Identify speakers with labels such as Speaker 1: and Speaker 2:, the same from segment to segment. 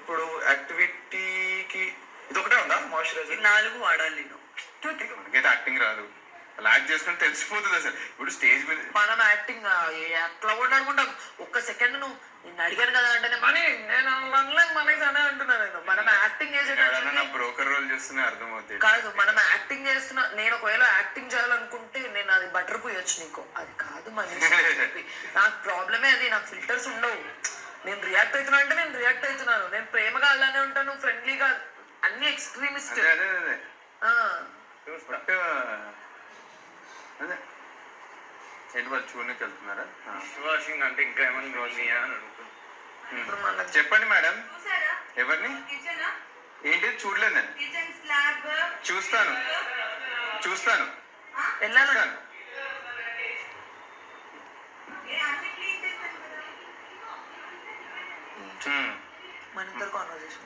Speaker 1: ఇప్పుడు యాక్టివిటీకి ఇది ఒకటే ఉందా మాయిశ్చరైజర్?
Speaker 2: 4 వాడాలి నేను.
Speaker 3: మనకైతే యాక్టింగ్ రాదు, అలా యాక్ట్ చేసుకుని తెలిసిపోతుంది అసలు. ఇప్పుడు స్టేజ్ మీద
Speaker 2: మనం యాక్టింగ్ అట్లా కూడా అనుకుంటాం. ఒక్క సెకండ్ నువ్వు నిన్ను అడిగాను కదా అంటే మనీ నేను మనకి అనే అంటున్నాను. నేను మనం యాక్టింగ్ చేసేటప్పుడు
Speaker 3: బ్రోకర్ రోల్ చేస్తూనే అర్థమవుతుంది
Speaker 2: కాదు. మనం యాక్టింగ్ చేస్తున్నా, నేను ఒకవేళ యాక్టింగ్ చేయాలనుకుంటే నేను అది బటర్ పోయొచ్చు నీకు, అది కాదు మనీష్. నాకు ప్రాబ్లమే అది, నాకు ఫిల్టర్స్ ఉండవు. నేను రియాక్ట్ అవుతున్నా అంటే నేను రియాక్ట్ అవుతున్నాను. నేను ప్రేమగా అలానే ఉంటాను, ఫ్రెండ్లీగా, అన్ని ఎక్స్ట్రీమిస్ట్.
Speaker 3: అదే ఏంటి వాళ్ళు చూడడానికి వెళ్తున్నారా?
Speaker 1: వాషింగ్ అంటే ఇంకా ఏమైనా అని అడుగుతున్నాను.
Speaker 3: చెప్పండి మేడం. ఎవరిని? ఏంటి చూడలేదు నేను. చూస్తాను చూస్తాను
Speaker 2: వెళ్ళాను. మన ఇద్దరు కాన్వర్సేషన్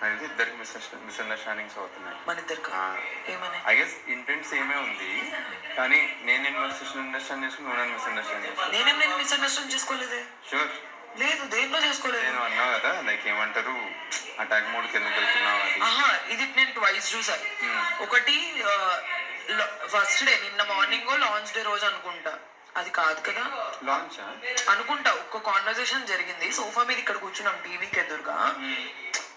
Speaker 3: అయితే ఇద్దరికి మిస్అండర్స్టాండింగ్స్ అవుతున్నాయి.
Speaker 2: మన ఇద్దరికి ఏమని
Speaker 3: ఐ గెస్ ఇంటెంట్ సేమే ఉంది, కానీ నేను అండర్స్టాండ్ చేసుకుని నువ్వు నన్ను మిస్అండర్స్టాండ్ చేసుకున్నాను.
Speaker 2: నేను మిస్అండర్స్టాండ్ చేసుకోలేదే.
Speaker 3: షూర్
Speaker 2: లేదు, దేంట్లో చేసుకోలేదు.
Speaker 3: నేను అన్నావు కదా లైక్ ఏమంటారు అటాక్ మోడ్కి ఎందుకు వెళ్తున్నావు అది.
Speaker 2: ఇది నేను ట్వైస్ చూసాను. ఒకటి ఫస్ట్ డే నిన్న మార్నింగ్ లాంచ్ డే రోజు అనుకుంటా, అది కాదు కదా
Speaker 3: లాంచ్
Speaker 2: అనుకుంటా. ఒక కాన్వర్సేషన్ జరిగింది సోఫా మీద, ఇక్కడ కూర్చున్నాం టీవీకి ఎదురుగా,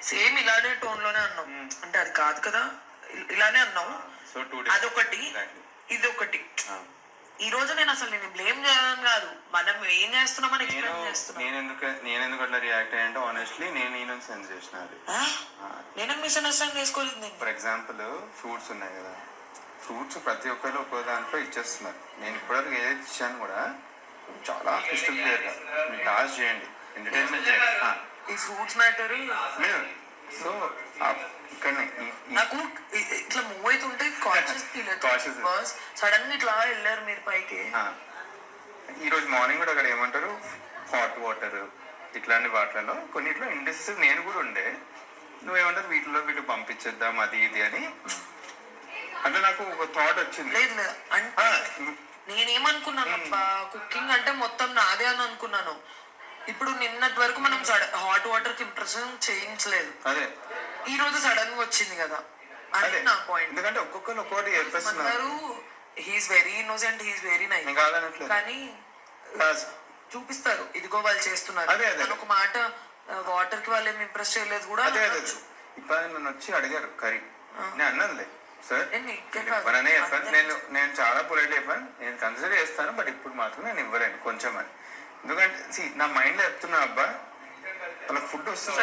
Speaker 2: సేమ్ ఇలానే టోన్ లోనే అన్నాం. అంటే అది కాదు కదా, ఇలానే అన్నాం. అదొకటి, ఇది ఒకటి. ఈ రోజు నేను అసలు నేను బ్లేమ్ చేయడం కాదు, మనం ఏం చేస్తున్నామని ఎక్స్ప్లెయిన్ చేస్తున్నాం.
Speaker 3: నేను ఎందుకు అట్లా రియాక్ట్ అయ్యంటే ఆనెస్ట్లీ నేను సెన్స్ చేసిన అది.
Speaker 2: నేను మిస్అండర్స్టాండ్ చేసుకోలేదు. నేను
Speaker 3: ఫర్ ఎగ్జాంపుల్ ఫ్రూట్స్ ఉన్నాయి కదా, ఫ్రూట్స్ ప్రతి ఒక్కరు ఒక్కో దాంట్లో ఇచ్చేస్తున్నారు. నేను ఇప్పటివరకు ఏదైతే ఇచ్చాను కూడా చాలా క్రిస్టల్ క్లియర్గా మీరు టాస్ చేయండి, ఎంటర్టైన్మెంట్ చేయండి.
Speaker 2: ఈ ఫ్రూట్స్ మ్యాటర్
Speaker 3: సో ఇక్కడ
Speaker 2: నాకు ఇట్లా మూవ్ అవుతుంటే కాన్షియస్ సడన్ గా ఇట్లా వెళ్ళారు మీరు పైకి.
Speaker 3: ఈరోజు మార్నింగ్ కూడా అక్కడ ఏమంటారు హాట్ వాటర్ ఇట్లాంటి వాటిలలో కొన్నిట్లో ఇండస్ట్రీ నేను కూడా ఉండే, నువ్వేమంటారు వీటిలో పంపించేద్దాం అది ఇది అని. అంటే నాకు ఒక థాట్ వచ్చింది.
Speaker 2: లేదు లేదు అంటే నేనేమనుకున్నాను, కుకింగ్ అంటే మొత్తం నాదే అని అనుకున్నాను. ఇప్పుడు నిన్నటి వరకు మనం హాట్ వాటర్ కి ఇంప్రెషన్ చేయించలేదు,
Speaker 3: అదే
Speaker 2: ఈ రోజు సడన్ గా వచ్చింది కదా, అదే నా పాయింట్.
Speaker 3: ఎందుకంటే ఒక్కొక్కరు ఒక్కొక్కటి ఏర్పరుస్తున్నారు.
Speaker 2: He's very innocent, he's very nice కానీ చూపిస్తారు ఇదిగో వాళ్ళు చేస్తున్నారు.
Speaker 3: అదే అదే
Speaker 2: ఒక మాట వాటర్ కి వాళ్ళు ఏమి ఇంప్రెస్ చేయలేదు కూడా.
Speaker 3: అదే అదే ఇప్పుడు నన్ను వచ్చి అడిగారు కర్రీ, నేను అన్నానులే సార్ ఇవ్వననే చెప్పాను. నేను చాలా పొలైట్ చెప్పాను, నేను కన్సిడర్ చేస్తాను బట్ ఇప్పుడు మాత్రం నేను ఇవ్వలేను కొంచెం అని. ఎందుకంటే నా మైండ్ లో చెప్తున్నా అబ్బా వాళ్ళకి ఫుడ్ వస్తుంది